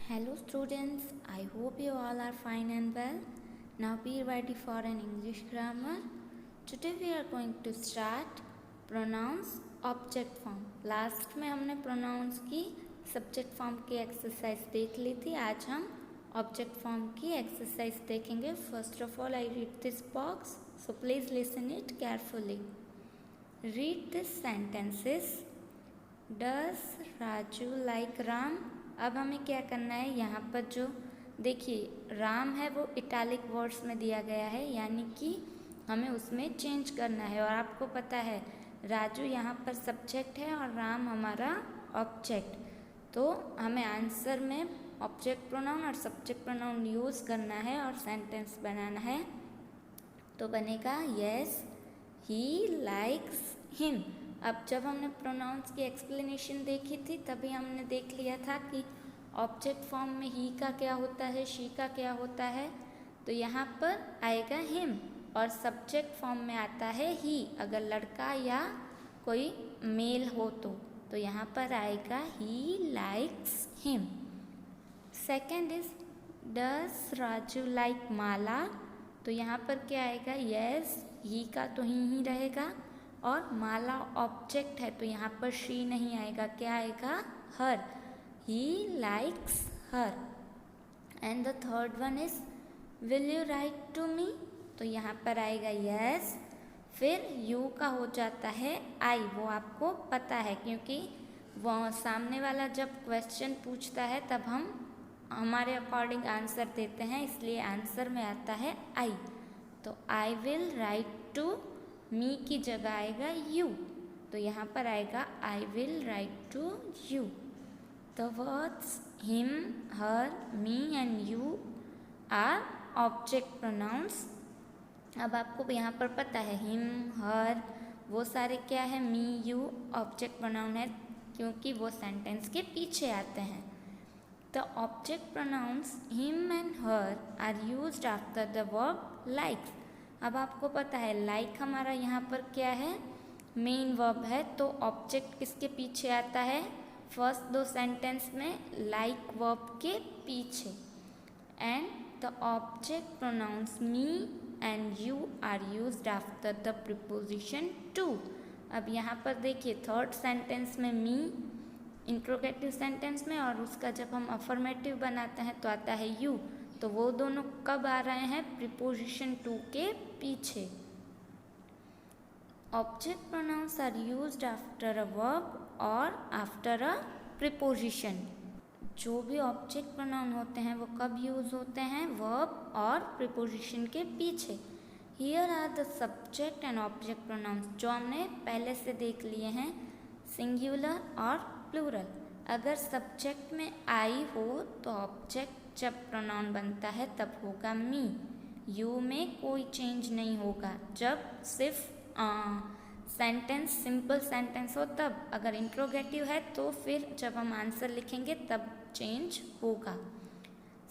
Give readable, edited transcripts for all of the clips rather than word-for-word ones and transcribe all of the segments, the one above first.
Hello students, I hope you all are fine and well. Now be ready for an English grammar. Today we are going to start pronouns object form. Last में हमने pronouns की subject form की exercise देख ली थी. आज हम object form की exercise देखेंगे. First of all, I read this box, so please listen it carefully. Read these sentences. Does Raju like Ram? अब हमें क्या करना है, यहाँ पर जो देखिए राम है वो इटैलिक वर्ड्स में दिया गया है, यानी कि हमें उसमें चेंज करना है. और आपको पता है राजू यहाँ पर सब्जेक्ट है और राम हमारा ऑब्जेक्ट. तो हमें आंसर में ऑब्जेक्ट प्रोनाउन और सब्जेक्ट प्रोनाउन यूज़ करना है और सेंटेंस बनाना है. तो बनेगा यस ही लाइक्स हिम. अब जब हमने प्रोनाउंस की एक्सप्लेनेशन देखी थी तभी हमने देख लिया था कि ऑब्जेक्ट फॉर्म में ही का क्या होता है, शी का क्या होता है. तो यहाँ पर आएगा हिम और सब्जेक्ट फॉर्म में आता है ही अगर लड़का या कोई मेल हो तो यहाँ पर आएगा he likes him. Second is does Raju like Mala. तो यहाँ पर क्या आएगा, यस ही का तो ही रहेगा और माला ऑब्जेक्ट है तो यहाँ पर शी नहीं आएगा, क्या आएगा her. He likes her. And the third one is will you write to me. तो यहाँ पर आएगा यस, फिर यू का हो जाता है आई. वो आपको पता है क्योंकि वो सामने वाला जब क्वेश्चन पूछता है तब हम हमारे अकॉर्डिंग आंसर देते हैं, इसलिए आंसर में आता है आई. तो I will write to me की जगह आएगा यू. तो यहाँ पर आएगा I will write to you. The words him, her, me and you are object pronouns. अब आपको यहाँ पर पता है हिम, हर वो सारे क्या है, मी, यू ऑब्जेक्ट प्रोनाउन है क्योंकि वो सेंटेंस के पीछे आते हैं. The object pronouns him and her are used after the verb likes. अब आपको पता है लाइक हमारा यहाँ पर क्या है, मेन वर्ब है. तो ऑब्जेक्ट किसके पीछे आता है, फर्स्ट दो सेंटेंस में लाइक वर्ब के पीछे. And the object pronouns me and you are used after the preposition to. अब यहाँ पर देखिए थर्ड सेंटेंस में मी इंट्रोगेटिव सेंटेंस में और उसका जब हम अफर्मेटिव बनाते हैं तो आता है यू. तो वो दोनों कब आ रहे हैं, प्रीपोजिशन टू के पीछे. Object pronouns are used after a verb और आफ्टर अ प्रीपोजिशन. जो भी ऑब्जेक्ट प्रोनाउन होते हैं वो कब यूज होते हैं, वर्ब और प्रीपोजिशन के पीछे. Here are the subject and object pronouns जो हमने पहले से देख लिए हैं, सिंगुलर और प्लूरल. अगर सब्जेक्ट में आई हो तो ऑब्जेक्ट जब प्रोनाउन बनता है तब होगा मी. यू में कोई चेंज नहीं होगा. जब सिर्फ सेंटेंस सिंपल सेंटेंस हो तब. अगर इंट्रोगेटिव है तो फिर जब हम आंसर लिखेंगे तब चेंज होगा.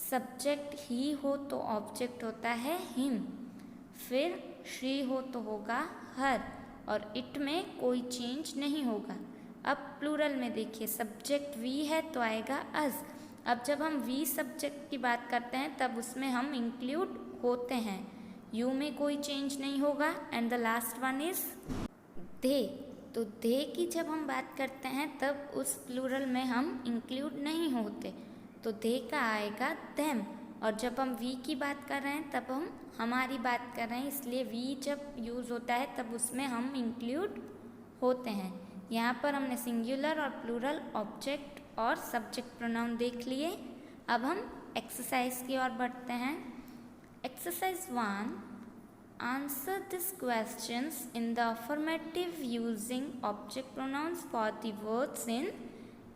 सब्जेक्ट ही हो तो ऑब्जेक्ट होता है हिम, फिर शी हो तो होगा हर और इट में कोई चेंज नहीं होगा. अब प्लूरल में देखिए सब्जेक्ट वी है तो आएगा अस. अब जब हम वी सब्जेक्ट की बात करते हैं तब उसमें हम इंक्लूड होते हैं, यू में कोई चेंज नहीं होगा. And the last one is they. तो दे की जब हम बात करते हैं तब उस प्लूरल में हम इंक्लूड नहीं होते, तो दे का आएगा देम. और जब हम वी की बात कर रहे हैं तब हम हमारी बात कर रहे हैं, इसलिए वी जब यूज़ होता है तब उसमें हम इंक्लूड होते हैं. यहाँ पर हमने सिंगुलर और प्लूरल ऑब्जेक्ट और सब्जेक्ट प्रोनाउन देख लिए. अब हम एक्सरसाइज की ओर बढ़ते हैं. Exercise 1, answer this questions in the affirmative using object pronouns for the words in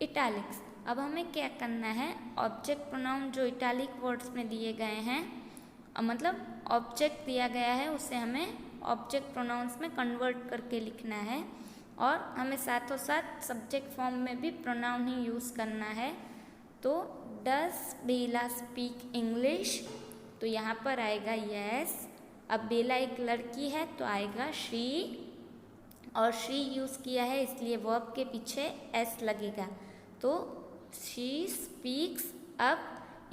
italics. अब हमें क्या करना है, ऑब्जेक्ट प्रोनाउन जो इटैलिक वर्ड्स में दिए गए हैं, मतलब ऑब्जेक्ट दिया गया है उसे हमें ऑब्जेक्ट प्रोनाउंस में कन्वर्ट करके लिखना है. और हमें साथों साथ सब्जेक्ट फॉर्म में भी प्रोनाउन ही यूज़ करना है. तो डज बेला स्पीक इंग्लिश. तो यहाँ पर आएगा यस. अब बेला एक लड़की है तो आएगा शी और शी यूज़ किया है इसलिए वर्ब के पीछे एस लगेगा. तो शी स्पीक्स अब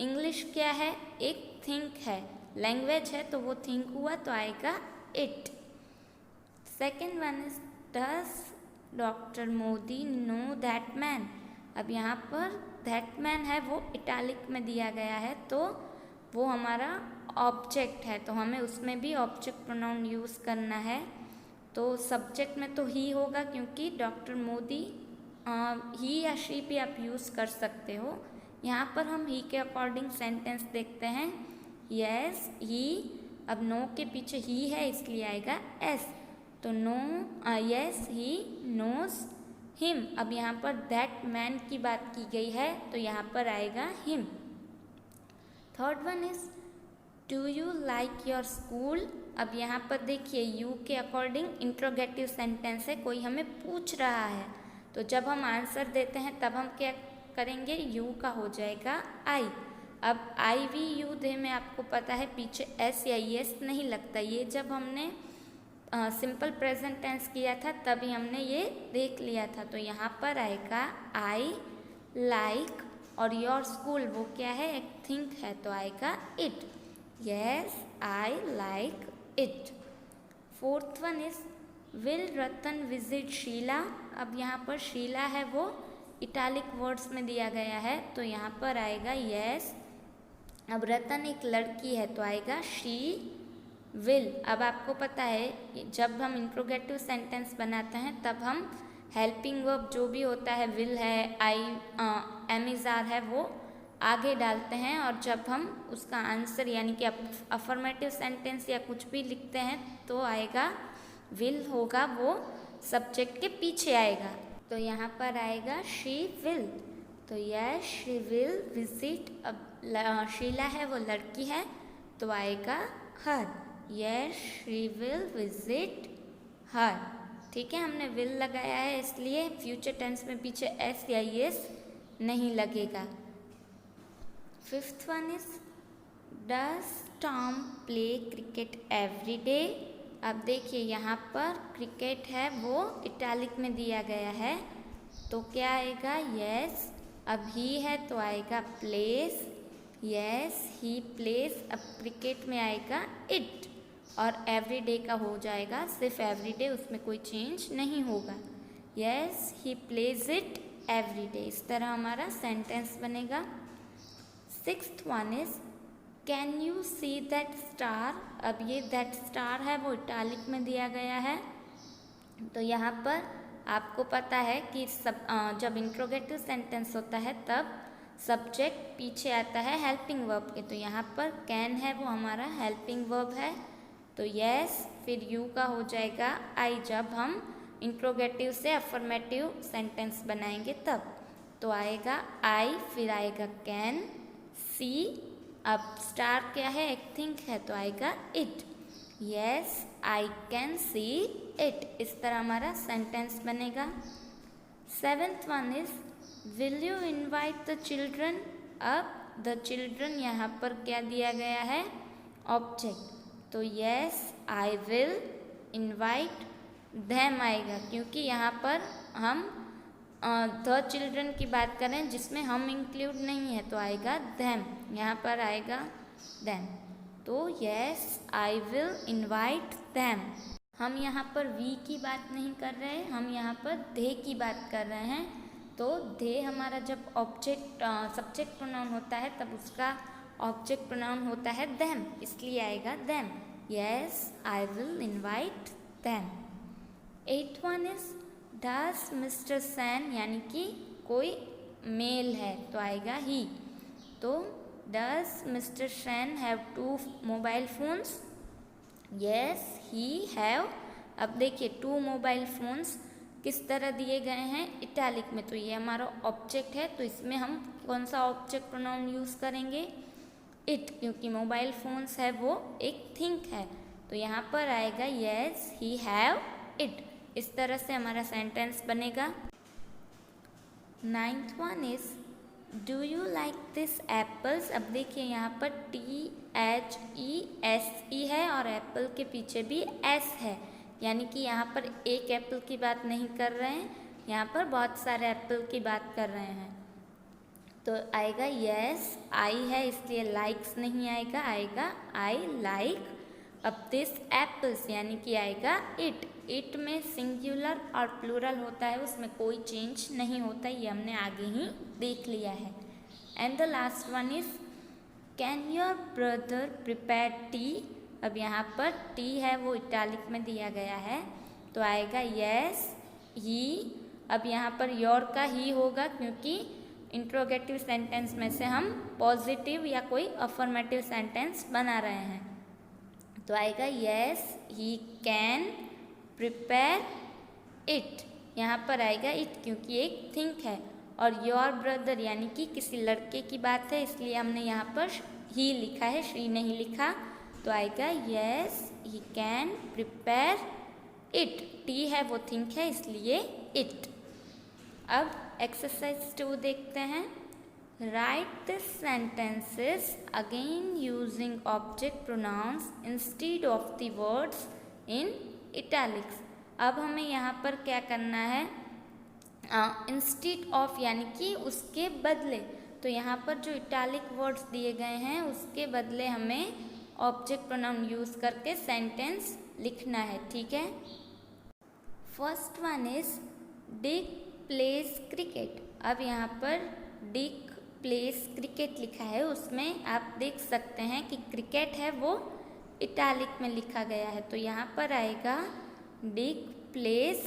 इंग्लिश क्या है, एक थिंक है, लैंग्वेज है, तो वो थिंक हुआ तो आएगा it. Second one is does doctor Modi know that man. अब यहाँ पर दैट मैन है वो इटैलिक में दिया गया है, तो वो हमारा ऑब्जेक्ट है, तो हमें उसमें भी ऑब्जेक्ट प्रोनाउन यूज़ करना है। तो सब्जेक्ट में तो ही होगा, क्योंकि डॉक्टर मोदी ही या शी भी आप यूज़ कर सकते हो। यहाँ पर हम ही के अकॉर्डिंग सेंटेंस देखते हैं, यस ही, अब नो के पीछे ही है इसलिए आएगा एस, तो no yes he knows him. अब यहाँ पर दैट मैन की बात की गई है, तो यहाँ पर आएगा him. Third one is do you like your school. अब यहाँ पर देखिए यू के अकॉर्डिंग इंट्रोगेटिव सेंटेंस है, कोई हमें पूछ रहा है, तो जब हम आंसर देते हैं तब हम क्या करेंगे, यू का हो जाएगा आई। अब आई वी यू दे में आपको पता है पीछे एस या एस नहीं लगता, ये जब हमने सिंपल प्रेजेंट टेंस किया था तभी हमने ये देख लिया था। तो यहाँ पर आएगा आई लाइक, और योर स्कूल वो क्या है, एक थिंक है, तो आएगा it, yes I like it. Fourth one is will Ratan visit Sheila. अब यहाँ पर शीला है वो इटैलिक वर्ड्स में दिया गया है, तो यहाँ पर आएगा यस। अब रतन एक लड़की है, तो आएगा शी विल। अब आपको पता है जब हम इंट्रोगेटिव सेंटेंस बनाते हैं तब हम हेल्पिंग वर्ब जो भी होता है, विल है, आई एम इज आर है, वो आगे डालते हैं, और जब हम उसका आंसर यानी कि अफर्मेटिव सेंटेंस या कुछ भी लिखते हैं तो आएगा विल होगा, वो सब्जेक्ट के पीछे आएगा, तो यहाँ पर आएगा शी विल, तो यस शी विल विजिट। अब शीला है वो लड़की है, तो आएगा her, yes she will visit her. ठीक है, हमने विल लगाया है इसलिए फ्यूचर टेंस में पीछे एस या एस नहीं लगेगा। Fifth one is does Tom play cricket every day. अब देखिए यहाँ पर क्रिकेट है वो इटैलिक में दिया गया है, तो क्या आएगा, यस। अब ही है तो आएगा प्लेस, यस ही प्लेस। अब क्रिकेट में आएगा इट, और एवरी डे का हो जाएगा सिर्फ एवरी डे, उसमें कोई चेंज नहीं होगा, yes he plays it every day. इस तरह हमारा सेंटेंस बनेगा। Sixth one is can you see that star. अब ये दैट स्टार है वो इटैलिक में दिया गया है, तो यहाँ पर आपको पता है कि जब इंट्रोगेटिव सेंटेंस होता है तब सब्जेक्ट पीछे आता है हेल्पिंग वर्ब के, तो यहाँ पर कैन है वो हमारा हेल्पिंग वर्ब है, तो यस फिर यू का हो जाएगा आई जब हम इंट्रोगेटिव से अफर्मेटिव सेंटेंस बनाएंगे तब, तो आएगा आई, फिर आएगा कैन, सी। अब स्टार क्या है, एक थिंक है, तो आएगा it, yes I can see it. इस तरह हमारा सेंटेंस बनेगा। Seventh one is will you invite the children. अब द चिल्ड्रन यहाँ पर क्या दिया गया है, ऑब्जेक्ट, तो yes I will invite them आएगा, क्योंकि यहाँ पर हम द चिल्ड्रन की बात करें जिसमें हम इंक्लूड नहीं है, तो आएगा देम, यहाँ पर आएगा देम, तो yes I will invite them. हम यहाँ पर वी की बात नहीं कर रहे हैं, हम यहाँ पर दे की बात कर रहे हैं, तो दे हमारा जब ऑब्जेक्ट सब्जेक्ट प्रोनाउन होता है तब उसका ऑब्जेक्ट प्रोनाउन होता है देम, इसलिए आएगा them, yes I will invite them. Eight one is does mister Sen, यानी कि कोई मेल है तो आएगा ही, तो does mister Sen have 2 mobile phones, yes he have. अब देखिए 2 मोबाइल फोन्स किस तरह दिए गए हैं, इटैलिक में, तो ये हमारा ऑब्जेक्ट है, तो इसमें हम कौन सा ऑब्जेक्ट प्रोनाउन यूज़ करेंगे, इट, क्योंकि मोबाइल फोन्स है वो एक थिंक है, तो यहाँ पर आएगा यस ही हैव इट। इस तरह से हमारा सेंटेंस बनेगा। Ninth one is do you like this apples. अब देखिए यहाँ पर THESE है और एप्पल के पीछे भी S है, यानी कि यहाँ पर एक एप्पल की बात नहीं कर रहे हैं, यहाँ पर बहुत सारे एप्पल की बात कर रहे हैं। तो आएगा यस, आई है इसलिए लाइक्स नहीं आएगा, आएगा आई लाइक अब दिस एप्पल्स, यानी कि आएगा इट। इट में सिंगुलर और प्लूरल होता है, उसमें कोई चेंज नहीं होता, ये हमने आगे ही देख लिया है। And the last one is can your brother prepare T. अब यहाँ पर टी है वो इटैलिक में दिया गया है, तो आएगा यस ही। अब यहाँ पर योर का ही होगा क्योंकि इंट्रोगेटिव सेंटेंस में से हम पॉजिटिव या कोई अफर्मेटिव सेंटेंस बना रहे हैं, तो आएगा yes he can prepare it. यहाँ पर आएगा इट क्योंकि एक थिंक है, और योर ब्रदर यानी कि किसी लड़के की बात है इसलिए हमने यहाँ पर ही लिखा है, श्री नहीं लिखा, तो आएगा yes he can prepare it. T है वो थिंक है इसलिए इट। अब एक्सरसाइज 2 देखते हैं। Write this sentences again using object pronouns instead of the words in italics. अब हमें यहाँ पर क्या करना है, इंस्टीड ऑफ यानी कि उसके बदले, तो यहाँ पर जो इटैलिक वर्ड्स दिए गए हैं उसके बदले हमें ऑब्जेक्ट प्रोनाउन यूज़ करके सेंटेंस लिखना है, ठीक है। First one is Dick place cricket. अब यहाँ पर डिक प्लेस क्रिकेट लिखा है, उसमें आप देख सकते हैं कि क्रिकेट है वो इटैलिक में लिखा गया है, तो यहाँ पर आएगा डिक प्लेस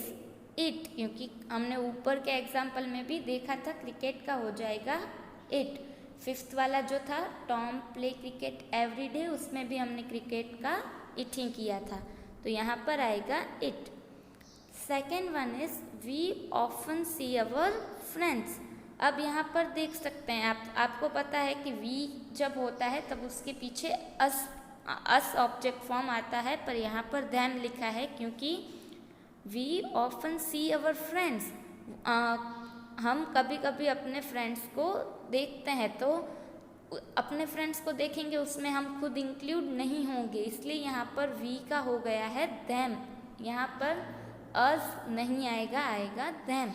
इट, क्योंकि हमने ऊपर के एग्जाम्पल में भी देखा था क्रिकेट का हो जाएगा इट। फिफ्थ वाला जो था Tom play cricket every day, उसमें भी हमने क्रिकेट का इट ही किया था, तो यहाँ पर आएगा it. Second one is we often see our friends. अब यहाँ पर देख सकते हैं आपको पता है कि वी जब होता है तब उसके पीछे अस ऑब्जेक्ट फॉर्म आता है, पर यहाँ पर देम लिखा है क्योंकि we often see our friends, हम कभी कभी अपने फ्रेंड्स को देखते हैं, तो अपने फ्रेंड्स को देखेंगे उसमें हम खुद इंक्लूड नहीं होंगे, इसलिए यहाँ पर वी का हो गया है देम। यहाँ पर अस नहीं आएगा, आएगा देम,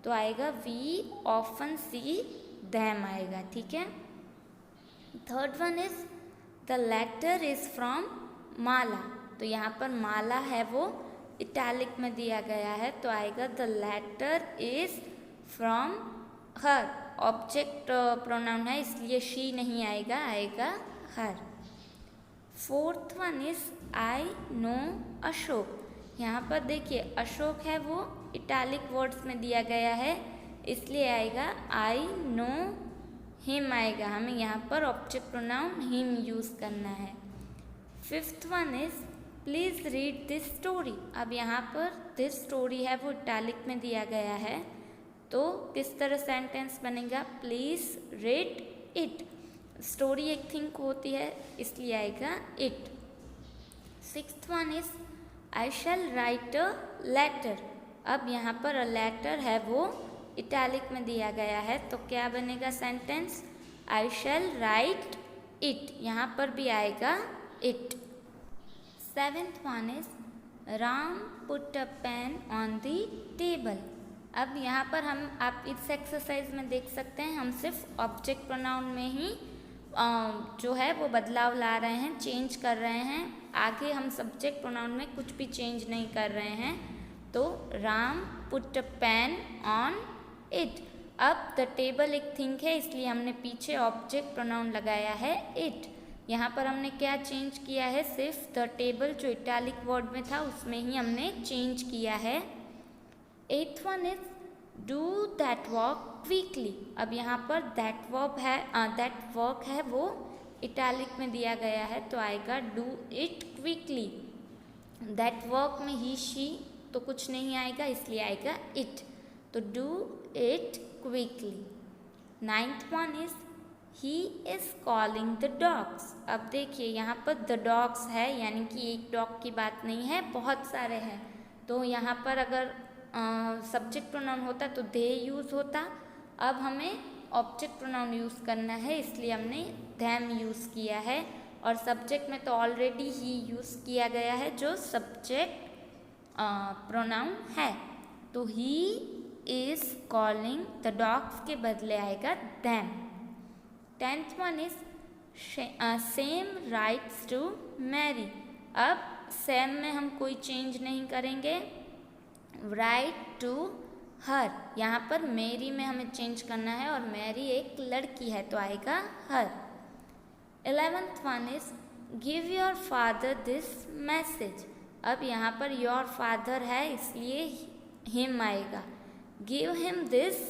तो आएगा वी ऑफन सी देम आएगा, ठीक है। Third one is the letter is from Mala. तो यहाँ पर माला है वो इटैलिक में दिया गया है, तो आएगा the letter is from her. Object pronoun है इसलिए शी नहीं आएगा, आएगा her. Fourth one is I know Ashok. यहाँ पर देखिए अशोक है वो इटैलिक वर्ड्स में दिया गया है, इसलिए आएगा आई नो हिम आएगा, हमें यहाँ पर ऑब्जेक्ट प्रोनाउन हिम यूज़ करना है। Fifth one is please read this story. अब यहाँ पर दिस स्टोरी है वो इटैलिक में दिया गया है, तो किस तरह सेंटेंस बनेगा, प्लीज़ रीड इट। स्टोरी एक थिंक होती है इसलिए आएगा it. Sixth one is I shall write a letter. अब यहाँ पर अ लेटर है वो इटैलिक में दिया गया है, तो क्या बनेगा sentence, I shall write it, यहाँ पर भी आएगा it. Seventh one is Ram put a pen on the table. अब यहाँ पर आप इस एक्सरसाइज में देख सकते हैं हम सिर्फ ऑब्जेक्ट प्रोनाउन में ही जो है वो बदलाव ला रहे हैं, चेंज कर रहे हैं, आगे हम सब्जेक्ट प्रोनाउन में कुछ भी चेंज नहीं कर रहे हैं। तो Ram put a pen on it. अब द टेबल एक थिंग है इसलिए हमने पीछे ऑब्जेक्ट प्रोनाउन लगाया है इट। यहाँ पर हमने क्या चेंज किया है, सिर्फ द टेबल जो इटैलिक वर्ड में था उसमें ही हमने चेंज किया है। एथ one is do that work quickly. अब यहाँ पर दैट वर्ब है, दैट वर्क है वो इटैलिक में दिया गया है, तो आएगा do it quickly. That work में ही शी तो कुछ नहीं आएगा इसलिए आएगा इट, तो do it quickly. Ninth one is he is calling the dogs. अब देखिए यहाँ पर द डॉग्स है यानी कि एक डॉग की बात नहीं है, बहुत सारे हैं, तो यहाँ पर अगर सब्जेक्ट प्रोनाउन होता तो दे यूज़ होता, अब हमें ऑब्जेक्ट प्रोनाउन यूज़ करना है इसलिए हमने देम यूज़ किया है, और सब्जेक्ट में तो ऑलरेडी ही यूज़ किया गया है जो सब्जेक्ट प्रोनाउन है, तो ही is calling the dogs के बदले आएगा them. 10th one is Sam writes to Mary. अब Sam में हम कोई चेंज नहीं करेंगे. Write to her. यहाँ पर मेरी में हमें चेंज करना है और मैरी एक लड़की है तो आएगा her. 11th one is give your father this message. अब यहाँ पर your father है इसलिए him आएगा. give him this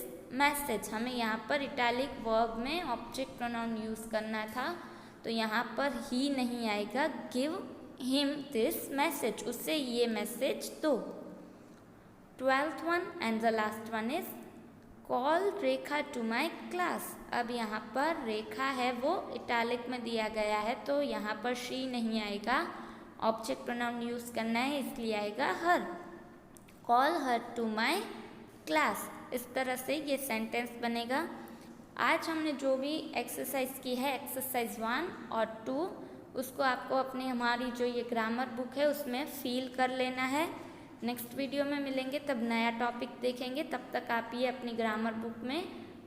message. हमें यहाँ पर इटैलिक वर्ब में ऑब्जेक्ट प्रोनाउन यूज़ करना था तो यहाँ पर ही नहीं आएगा. give him this message. उससे ये मैसेज दो. 12th one and the last one is call Rekha to my class. अब यहाँ पर रेखा है वो इटैलिक में दिया गया है तो यहाँ पर she नहीं आएगा. ऑब्जेक्ट प्रोनाउन यूज़ करना है इसलिए आएगा her. call her to my class. इस तरह से ये सेंटेंस बनेगा. आज हमने जो भी एक्सरसाइज की है एक्सरसाइज 1 और 2 उसको आपको अपनी हमारी जो ये ग्रामर बुक है उसमें फील कर लेना है. नेक्स्ट वीडियो में मिलेंगे तब नया टॉपिक देखेंगे. तब तक आप ये अपनी ग्रामर बुक में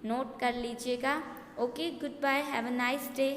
नोट कर लीजिएगा. Okay, goodbye, have a nice day.